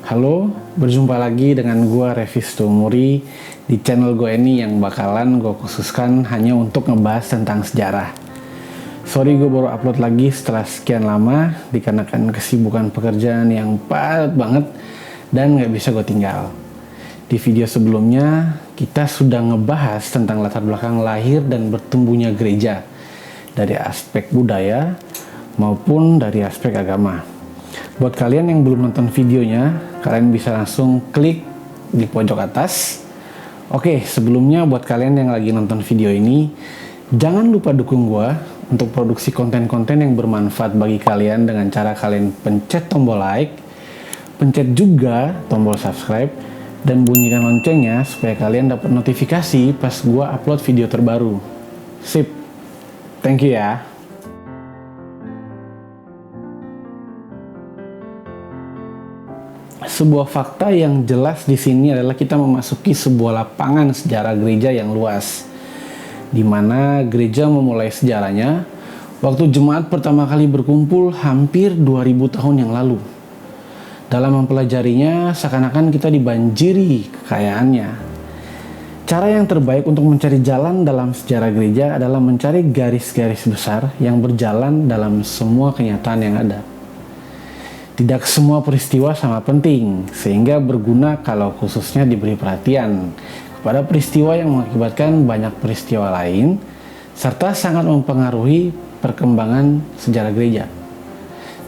Halo, berjumpa lagi dengan gua Revis Tumuri di channel gue ini yang bakalan gue khususkan hanya untuk ngebahas tentang sejarah. Sorry gue baru upload lagi setelah sekian lama dikarenakan kesibukan pekerjaan yang padat banget dan gak bisa gue tinggal. Di video sebelumnya kita sudah ngebahas tentang latar belakang lahir dan bertumbuhnya gereja dari aspek budaya maupun dari aspek agama. Buat kalian yang belum nonton videonya, kalian bisa langsung klik di pojok atas. Oke, sebelumnya buat kalian yang lagi nonton video ini, jangan lupa dukung gua untuk produksi konten-konten yang bermanfaat bagi kalian dengan cara kalian pencet tombol like, pencet juga tombol subscribe, dan bunyikan loncengnya supaya kalian dapat notifikasi pas gua upload video terbaru. Sip, thank you ya. Sebuah fakta yang jelas di sini adalah kita memasuki sebuah lapangan sejarah gereja yang luas, di mana gereja memulai sejarahnya waktu jemaat pertama kali berkumpul hampir 2000 tahun yang lalu. Dalam mempelajarinya, seakan-akan kita dibanjiri kekayaannya. Cara yang terbaik untuk mencari jalan dalam sejarah gereja adalah mencari garis-garis besar yang berjalan dalam semua kenyataan yang ada. Tidak semua peristiwa sama penting, sehingga berguna kalau khususnya diberi perhatian kepada peristiwa yang mengakibatkan banyak peristiwa lain, serta sangat mempengaruhi perkembangan sejarah gereja.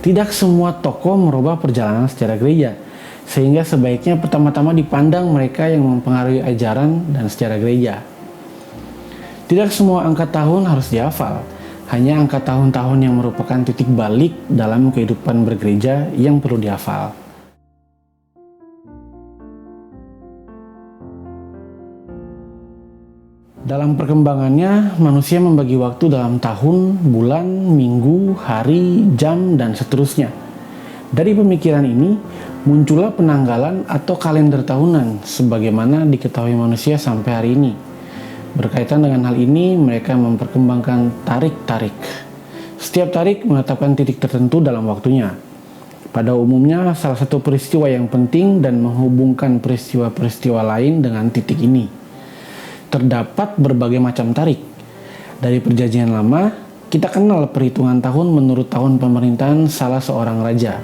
Tidak semua tokoh merubah perjalanan sejarah gereja, sehingga sebaiknya pertama-tama dipandang mereka yang mempengaruhi ajaran dan sejarah gereja. Tidak semua angka tahun harus dihafal, hanya angka tahun-tahun yang merupakan titik balik dalam kehidupan bergereja yang perlu dihafal. Dalam perkembangannya, manusia membagi waktu dalam tahun, bulan, minggu, hari, jam, dan seterusnya. Dari pemikiran ini, muncullah penanggalan atau kalender tahunan sebagaimana diketahui manusia sampai hari ini. Berkaitan dengan hal ini, mereka memperkembangkan tarik-tarik. Setiap tarik menetapkan titik tertentu dalam waktunya. Pada umumnya, salah satu peristiwa yang penting dan menghubungkan peristiwa-peristiwa lain dengan titik ini. Terdapat berbagai macam tarik. Dari Perjanjian Lama, kita kenal perhitungan tahun menurut tahun pemerintahan salah seorang raja.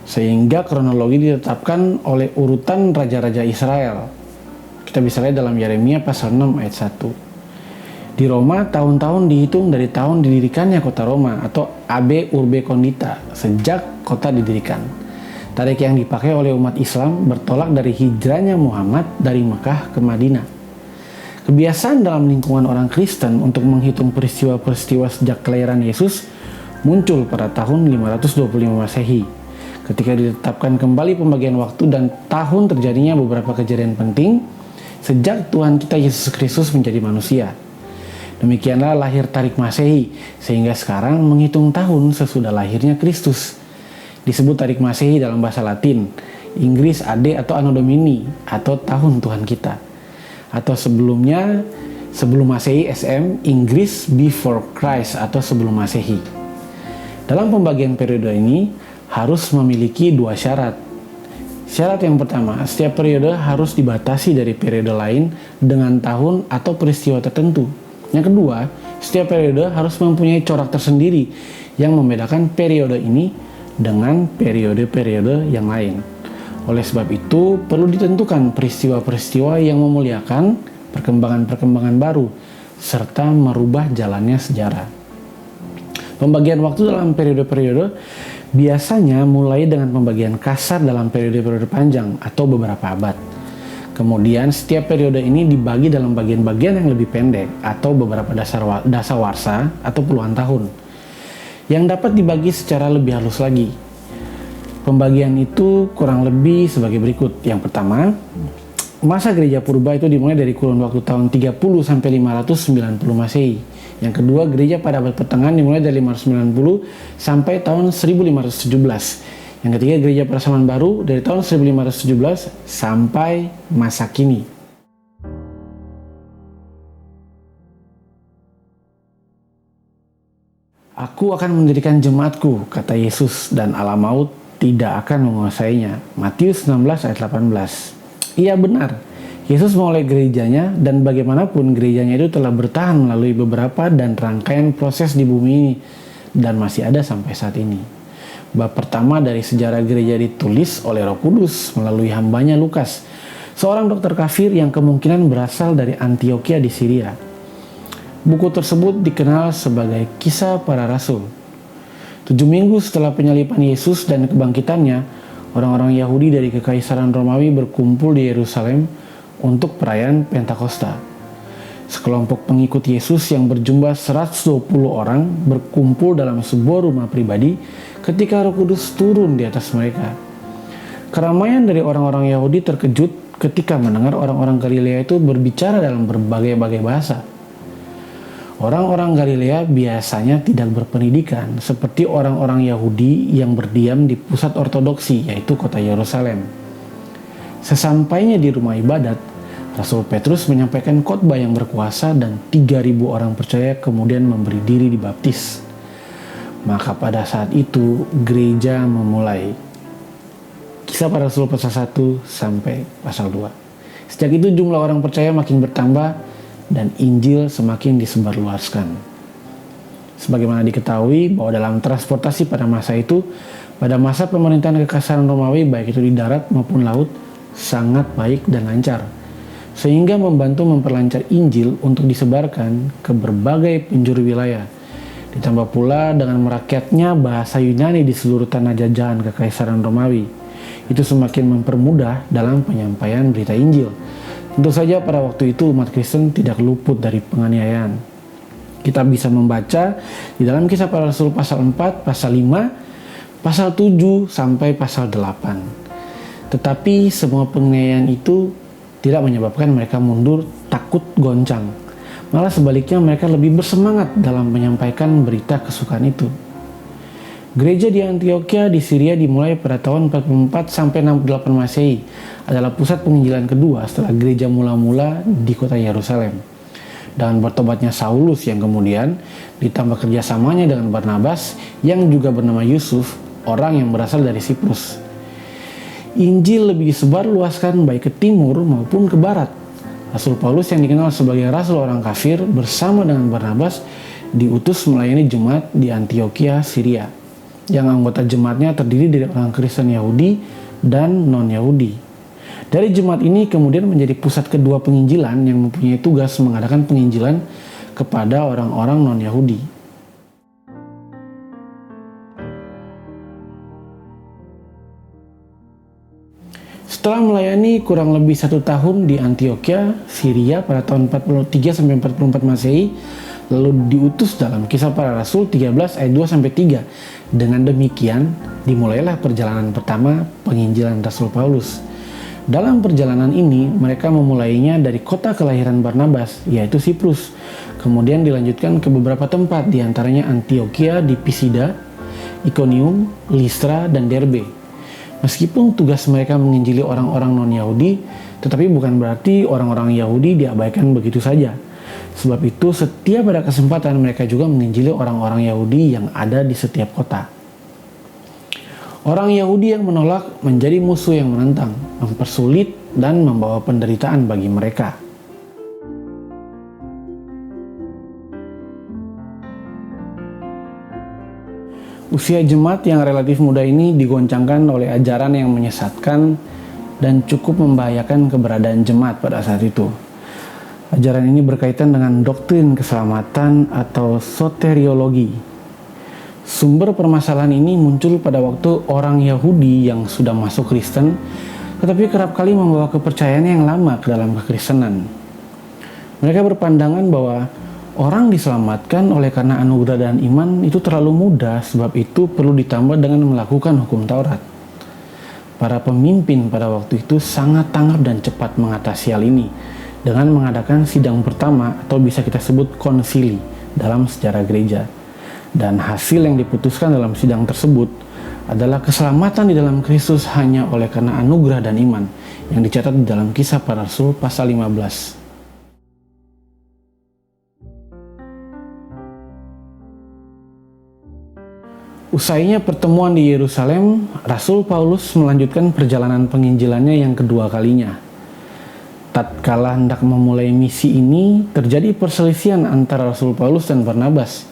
Sehingga kronologi ditetapkan oleh urutan raja-raja Israel. Kita bisa lihat dalam Yeremia pasal 6 ayat 1. Di Roma, tahun-tahun dihitung dari tahun didirikannya kota Roma atau Ab Urbe Condita, sejak kota didirikan. Tarik yang dipakai oleh umat Islam bertolak dari hijrahnya Muhammad dari Mekah ke Madinah. Kebiasaan dalam lingkungan orang Kristen untuk menghitung peristiwa-peristiwa sejak kelahiran Yesus muncul pada tahun 525 Masehi. Ketika ditetapkan kembali pembagian waktu dan tahun terjadinya beberapa kejadian penting sejak Tuhan kita Yesus Kristus menjadi manusia. Demikianlah lahir tarik Masehi, sehingga sekarang menghitung tahun sesudah lahirnya Kristus. Disebut tarik Masehi dalam bahasa Latin, Inggris AD atau Anno Domini atau tahun Tuhan kita. Atau sebelumnya, sebelum Masehi SM, Inggris Before Christ atau sebelum Masehi. Dalam pembagian periode ini harus memiliki dua syarat. Syarat yang pertama, setiap periode harus dibatasi dari periode lain dengan tahun atau peristiwa tertentu. Yang kedua, setiap periode harus mempunyai corak tersendiri yang membedakan periode ini dengan periode-periode yang lain. Oleh sebab itu, perlu ditentukan peristiwa-peristiwa yang memuliakan perkembangan-perkembangan baru serta merubah jalannya sejarah. Pembagian waktu dalam periode-periode biasanya mulai dengan pembagian kasar dalam periode-periode panjang atau beberapa abad. Kemudian setiap periode ini dibagi dalam bagian-bagian yang lebih pendek atau beberapa dasawarsa atau puluhan tahun yang dapat dibagi secara lebih halus lagi. Pembagian itu kurang lebih sebagai berikut. Yang pertama, masa gereja purba itu dimulai dari kurun waktu tahun 30 sampai 590 Masehi. Yang kedua, gereja pada abad pertengahan dimulai dari 590 sampai tahun 1517. Yang ketiga, gereja pada zaman baru dari tahun 1517 sampai masa kini. Aku akan mendirikan jemaatku, kata Yesus, dan alam maut tidak akan menguasainya. Matius 16 ayat 18. Iya benar, Yesus memulai gerejanya dan bagaimanapun gerejanya itu telah bertahan melalui beberapa dan rangkaian proses di bumi ini dan masih ada sampai saat ini. Bab pertama dari sejarah gereja ditulis oleh Roh Kudus melalui hambanya Lukas, seorang dokter kafir yang kemungkinan berasal dari Antioquia di Syria. Buku tersebut dikenal sebagai Kisah Para Rasul. 7 minggu setelah penyaliban Yesus dan kebangkitannya, orang-orang Yahudi dari Kekaisaran Romawi berkumpul di Yerusalem untuk perayaan Pentakosta. Sekelompok pengikut Yesus yang berjumlah 120 orang berkumpul dalam sebuah rumah pribadi ketika Roh Kudus turun di atas mereka. Keramaian dari orang-orang Yahudi terkejut ketika mendengar orang-orang Galilea itu berbicara dalam berbagai-bagai bahasa. Orang-orang Galilea biasanya tidak berpendidikan seperti orang-orang Yahudi yang berdiam di pusat ortodoksi, yaitu kota Yerusalem. Sesampainya di rumah ibadat, Rasul Petrus menyampaikan khotbah yang berkuasa dan 3.000 orang percaya kemudian memberi diri dibaptis. Maka pada saat itu gereja memulai. Kisah Para Rasul pasal 1 sampai pasal 2. Sejak itu jumlah orang percaya makin bertambah dan Injil semakin disebarluaskan. Sebagaimana diketahui bahwa dalam transportasi pada masa itu, pada masa pemerintahan Kekaisaran Romawi baik itu di darat maupun laut, sangat baik dan lancar, sehingga membantu memperlancar Injil untuk disebarkan ke berbagai penjuru wilayah. Ditambah pula dengan merakyatnya bahasa Yunani di seluruh tanah jajahan Kekaisaran Romawi, itu semakin mempermudah dalam penyampaian berita Injil. Tentu saja pada waktu itu umat Kristen tidak luput dari penganiayaan. Kita bisa membaca di dalam Kisah Para Rasul pasal 4, pasal 5, pasal 7 sampai pasal 8. Tetapi semua penganiayaan itu tidak menyebabkan mereka mundur, takut, goncang. Malah sebaliknya mereka lebih bersemangat dalam menyampaikan berita kesukaan itu. Gereja di Antioquia di Syria dimulai pada tahun 44 sampai 68 Masehi, adalah pusat penginjilan kedua setelah gereja mula-mula di kota Yerusalem. Dan bertobatnya Saulus yang kemudian ditambah kerjasamanya dengan Barnabas yang juga bernama Yusuf, orang yang berasal dari Siprus. Injil lebih disebarluaskan baik ke timur maupun ke barat. Rasul Paulus yang dikenal sebagai rasul orang kafir bersama dengan Barnabas diutus melayani jemaat di Antioquia, Syria, yang anggota jemaatnya terdiri dari orang Kristen Yahudi dan non-Yahudi. Dari jemaat ini kemudian menjadi pusat kedua penginjilan yang mempunyai tugas mengadakan penginjilan kepada orang-orang non-Yahudi. Setelah melayani kurang lebih 1 tahun di Antioquia, Syria pada tahun 43 sampai 44 Masehi, lalu diutus dalam Kisah Para Rasul 13 ayat 2 sampai 3. Dengan demikian, dimulailah perjalanan pertama penginjilan Rasul Paulus. Dalam perjalanan ini, mereka memulainya dari kota kelahiran Barnabas, yaitu Siprus. Kemudian dilanjutkan ke beberapa tempat, diantaranya Antioquia di Pisida, Iconium, Listra, dan Derbe. Meskipun tugas mereka menginjili orang-orang non-Yahudi, tetapi bukan berarti orang-orang Yahudi diabaikan begitu saja. Sebab itu setiap ada kesempatan mereka juga menginjili orang-orang Yahudi yang ada di setiap kota. Orang Yahudi yang menolak menjadi musuh yang menentang, mempersulit dan membawa penderitaan bagi mereka. Usia jemaat yang relatif muda ini digoncangkan oleh ajaran yang menyesatkan dan cukup membahayakan keberadaan jemaat pada saat itu. Ajaran ini berkaitan dengan doktrin keselamatan atau soteriologi. Sumber permasalahan ini muncul pada waktu orang Yahudi yang sudah masuk Kristen, tetapi kerap kali membawa kepercayaan yang lama ke dalam kekristenan. Mereka berpandangan bahwa orang diselamatkan oleh karena anugerah dan iman itu terlalu mudah, sebab itu perlu ditambah dengan melakukan hukum Taurat. Para pemimpin pada waktu itu sangat tanggap dan cepat mengatasi hal ini dengan mengadakan sidang pertama atau bisa kita sebut konsili dalam sejarah gereja. Dan hasil yang diputuskan dalam sidang tersebut adalah keselamatan di dalam Kristus hanya oleh karena anugerah dan iman yang dicatat di dalam Kisah Para Rasul pasal 15. Usainya pertemuan di Yerusalem, Rasul Paulus melanjutkan perjalanan penginjilannya yang kedua kalinya. Tatkala hendak memulai misi ini, terjadi perselisihan antara Rasul Paulus dan Barnabas.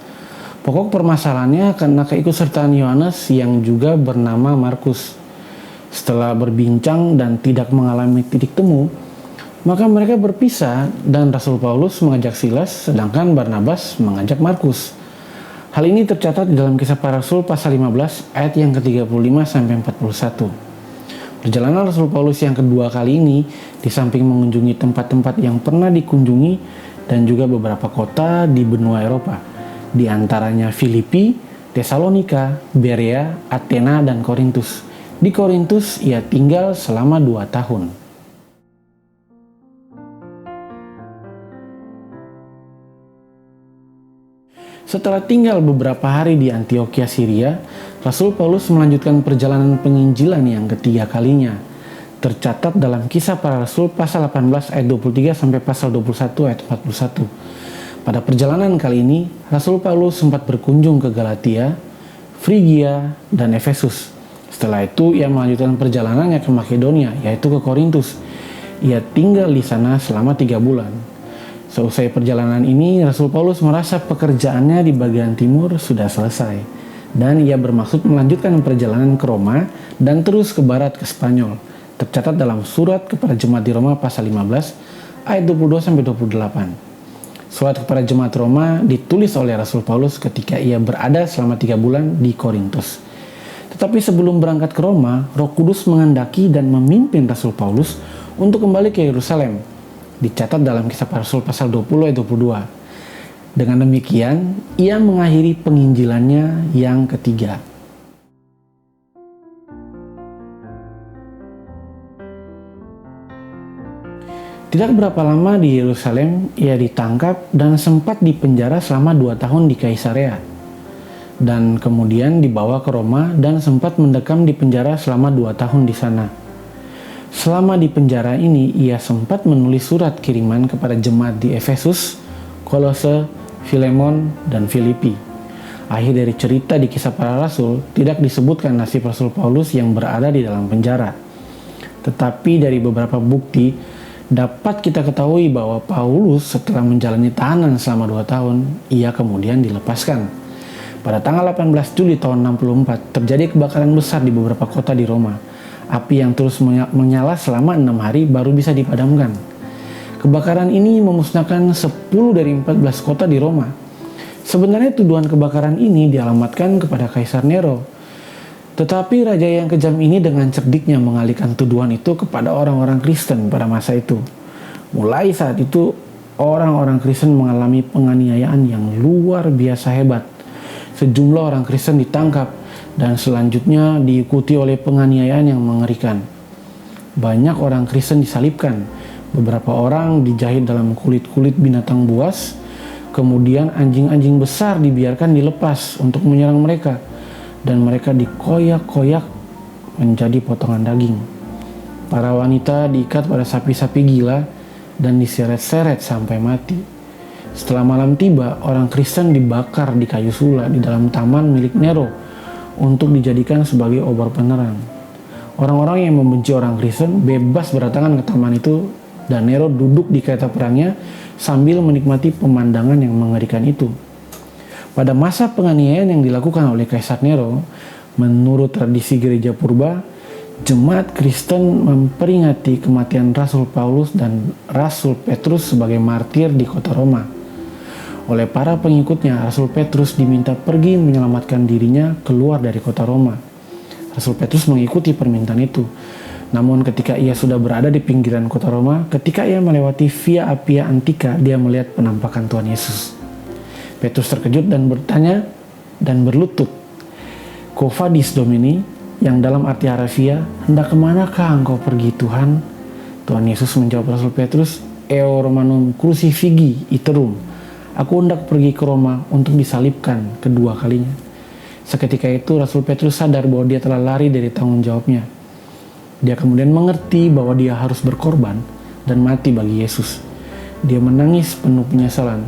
Pokok permasalahannya karena keikutsertaan Yohanes yang juga bernama Markus. Setelah berbincang dan tidak mengalami titik temu, maka mereka berpisah dan Rasul Paulus mengajak Silas, sedangkan Barnabas mengajak Markus. Hal ini tercatat di dalam Kisah Para Rasul pasal 15 ayat yang ke-35 sampai 41. Perjalanan Rasul Paulus yang kedua kali ini, di samping mengunjungi tempat-tempat yang pernah dikunjungi dan juga beberapa kota di benua Eropa, di antaranya Filipi, Tesalonika, Berea, Athena, dan Korintus. Di Korintus ia tinggal selama 2 tahun. Setelah tinggal beberapa hari di Antiokhia, Syria, Rasul Paulus melanjutkan perjalanan penginjilan yang ketiga kalinya. Tercatat dalam Kisah Para Rasul pasal 18 ayat 23 sampai pasal 21 ayat 41. Pada perjalanan kali ini, Rasul Paulus sempat berkunjung ke Galatia, Frigia, dan Efesus. Setelah itu, ia melanjutkan perjalanannya ke Makedonia, yaitu ke Korintus. Ia tinggal di sana selama 3 bulan. Seusai perjalanan ini, Rasul Paulus merasa pekerjaannya di bagian timur sudah selesai. Dan ia bermaksud melanjutkan perjalanan ke Roma dan terus ke barat ke Spanyol. Tercatat dalam surat kepada jemaat di Roma pasal 15 ayat 22-28. Surat kepada jemaat Roma ditulis oleh Rasul Paulus ketika ia berada selama 3 bulan di Korintus. Tetapi sebelum berangkat ke Roma, Roh Kudus menghendaki dan memimpin Rasul Paulus untuk kembali ke Yerusalem. Dicatat dalam Kisah Para Rasul pasal 20 ayat 22. Dengan demikian, ia mengakhiri penginjilannya yang ketiga. Tidak berapa lama di Yerusalem, ia ditangkap dan sempat dipenjara selama 2 tahun di Kaisarea. Dan kemudian dibawa ke Roma dan sempat mendekam di penjara selama 2 tahun di sana. Selama di penjara ini, ia sempat menulis surat kiriman kepada jemaat di Efesus, Kolose, Filemon, dan Filipi. Akhir dari cerita di Kisah Para Rasul, tidak disebutkan nasib Rasul Paulus yang berada di dalam penjara. Tetapi dari beberapa bukti, dapat kita ketahui bahwa Paulus setelah menjalani tahanan selama 2 tahun, ia kemudian dilepaskan. Pada tanggal 18 Juli tahun 64, terjadi kebakaran besar di beberapa kota di Roma. Api yang terus menyala selama 6 hari baru bisa dipadamkan. Kebakaran ini memusnahkan 10 dari 14 kota di Roma. Sebenarnya tuduhan kebakaran ini dialamatkan kepada Kaisar Nero. Tetapi raja yang kejam ini dengan cerdiknya mengalihkan tuduhan itu kepada orang-orang Kristen pada masa itu. Mulai saat itu, orang-orang Kristen mengalami penganiayaan yang luar biasa hebat. Sejumlah orang Kristen ditangkap dan selanjutnya diikuti oleh penganiayaan yang mengerikan. Banyak orang Kristen disalibkan, beberapa orang dijahit dalam kulit-kulit binatang buas, kemudian anjing-anjing besar dibiarkan dilepas untuk menyerang mereka, dan mereka dikoyak-koyak menjadi potongan daging. Para wanita diikat pada sapi-sapi gila dan diseret-seret sampai mati. Setelah malam tiba, orang Kristen dibakar di kayu sula di dalam taman milik Nero untuk dijadikan sebagai obor penerang. Orang-orang yang membenci orang Kristen bebas berdatangan ke taman itu dan Nero duduk di kereta perangnya sambil menikmati pemandangan yang mengerikan itu. Pada masa penganiayaan yang dilakukan oleh Kaisar Nero, menurut tradisi gereja purba, jemaat Kristen memperingati kematian Rasul Paulus dan Rasul Petrus sebagai martir di kota Roma. Oleh para pengikutnya, Rasul Petrus diminta pergi menyelamatkan dirinya keluar dari kota Roma. Rasul Petrus mengikuti permintaan itu. Namun ketika ia sudah berada di pinggiran kota Roma, ketika ia melewati Via Appia Antica, dia melihat penampakan Tuhan Yesus. Petrus terkejut dan bertanya dan berlutut, "Quo vadis Domini?" yang dalam arti harafiah, "Hendak kemanakah engkau pergi Tuhan?" Tuhan Yesus menjawab Rasul Petrus, "Eo Romanum crucifigi iterum." Aku hendak pergi ke Roma untuk disalibkan kedua kalinya. Seketika itu Rasul Petrus sadar bahwa dia telah lari dari tanggung jawabnya. Dia kemudian mengerti bahwa dia harus berkorban dan mati bagi Yesus. Dia menangis penuh penyesalan,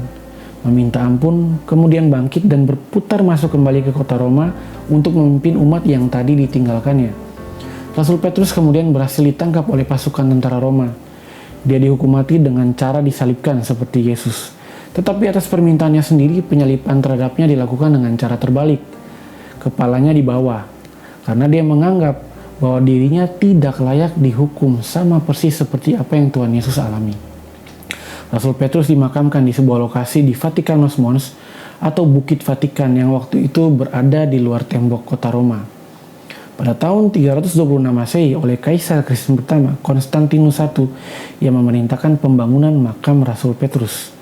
meminta ampun, kemudian bangkit dan berputar masuk kembali ke kota Roma untuk memimpin umat yang tadi ditinggalkannya. Rasul Petrus kemudian berhasil ditangkap oleh pasukan tentara Roma. Dia dihukum mati dengan cara disalibkan seperti Yesus. Tetapi atas permintaannya sendiri, penyaliban terhadapnya dilakukan dengan cara terbalik. Kepalanya di bawah, karena dia menganggap bahwa dirinya tidak layak dihukum sama persis seperti apa yang Tuhan Yesus alami. Rasul Petrus dimakamkan di sebuah lokasi di Vatikanus Mons atau Bukit Vatikan yang waktu itu berada di luar tembok kota Roma. Pada tahun 326 Masehi oleh Kaisar Kristen pertama, Konstantinus I, yang memerintahkan pembangunan makam Rasul Petrus.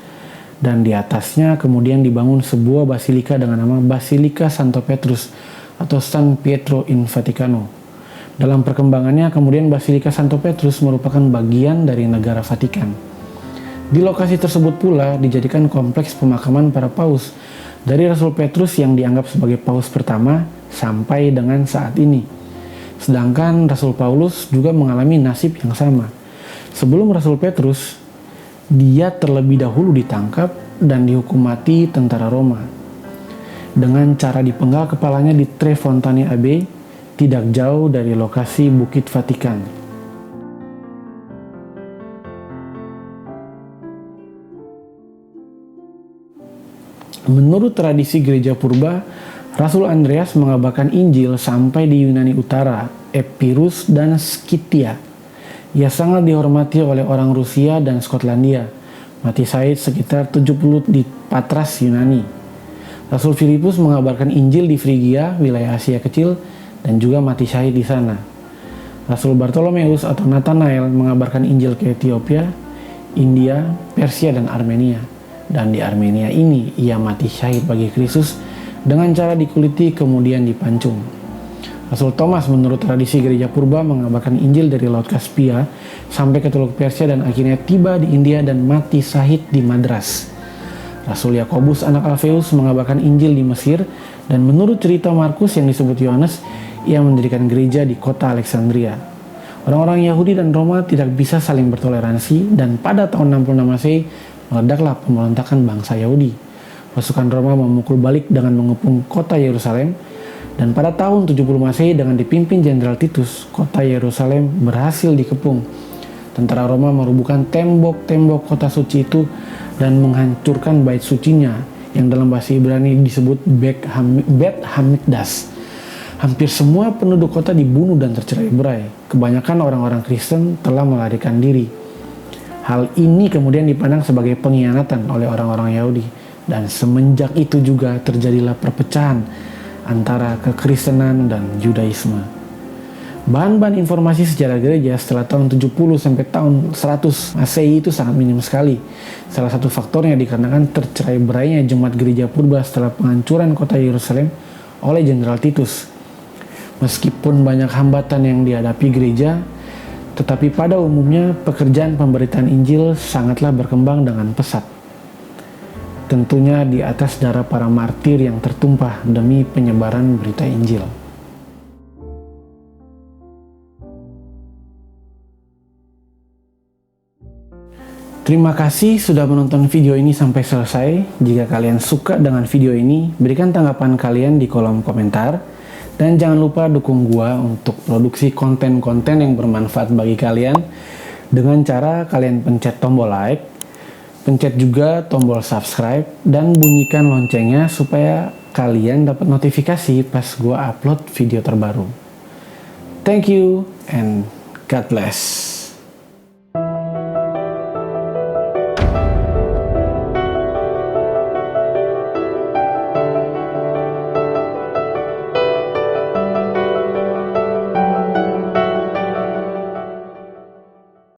Dan di atasnya kemudian dibangun sebuah basilika dengan nama Basilika Santo Petrus atau San Pietro in Vaticano. Dalam perkembangannya kemudian Basilika Santo Petrus merupakan bagian dari negara Vatikan. Di lokasi tersebut pula dijadikan kompleks pemakaman para paus dari Rasul Petrus yang dianggap sebagai paus pertama sampai dengan saat ini. Sedangkan Rasul Paulus juga mengalami nasib yang sama. Sebelum Rasul Petrus, dia terlebih dahulu ditangkap dan dihukum mati tentara Roma dengan cara dipenggal kepalanya di Tre Fontane Abbey, tidak jauh dari lokasi Bukit Vatikan. Menurut tradisi gereja purba, Rasul Andreas mengabarkan Injil sampai di Yunani Utara, Epirus dan Skythia. Ia sangat dihormati oleh orang Rusia dan Skotlandia. Mati syahid sekitar 70 di Patras, Yunani. Rasul Filipus mengabarkan Injil di Frigia, wilayah Asia Kecil, dan juga mati syahid di sana. Rasul Bartolomeus atau Nathanael mengabarkan Injil ke Ethiopia, India, Persia, dan Armenia. Dan di Armenia ini ia mati syahid bagi Kristus dengan cara dikuliti kemudian dipancung. Rasul Thomas menurut tradisi gereja purba mengabarkan Injil dari Laut Kaspia sampai ke Teluk Persia dan akhirnya tiba di India dan mati syahid di Madras. Rasul Yakobus anak Alfeus mengabarkan Injil di Mesir dan menurut cerita Markus yang disebut Yohanes, ia mendirikan gereja di kota Alexandria. Orang-orang Yahudi dan Roma tidak bisa saling bertoleransi dan pada tahun 66 Masehi meledaklah pemberontakan bangsa Yahudi. Pasukan Roma memukul balik dengan mengepung kota Yerusalem dan pada tahun 70 Masehi dengan dipimpin Jenderal Titus, kota Yerusalem berhasil dikepung. Tentara Roma merobohkan tembok-tembok kota suci itu dan menghancurkan bait sucinya yang dalam bahasa Ibrani disebut Bet Hamikdash. Hampir semua penduduk kota dibunuh dan tercerai-berai. Kebanyakan orang-orang Kristen telah melarikan diri. Hal ini kemudian dipandang sebagai pengkhianatan oleh orang-orang Yahudi. Dan semenjak itu juga terjadilah perpecahan antara kekristenan dan Judaisme. Bahan-bahan informasi sejarah gereja setelah tahun 70 sampai tahun 100 Masehi itu sangat minim sekali. Salah satu faktornya dikarenakan tercerai-berainya jemaat gereja purba setelah penghancuran kota Yerusalem oleh Jenderal Titus. Meskipun banyak hambatan yang dihadapi gereja, tetapi pada umumnya pekerjaan pemberitaan Injil sangatlah berkembang dengan pesat. Tentunya di atas darah para martir yang tertumpah demi penyebaran berita Injil. Terima kasih sudah menonton video ini sampai selesai. Jika kalian suka dengan video ini, berikan tanggapan kalian di kolom komentar. Dan jangan lupa dukung gua untuk produksi konten-konten yang bermanfaat bagi kalian dengan cara kalian pencet tombol like, pencet juga tombol subscribe, dan bunyikan loncengnya supaya kalian dapat notifikasi pas gua upload video terbaru. Thank you and God bless.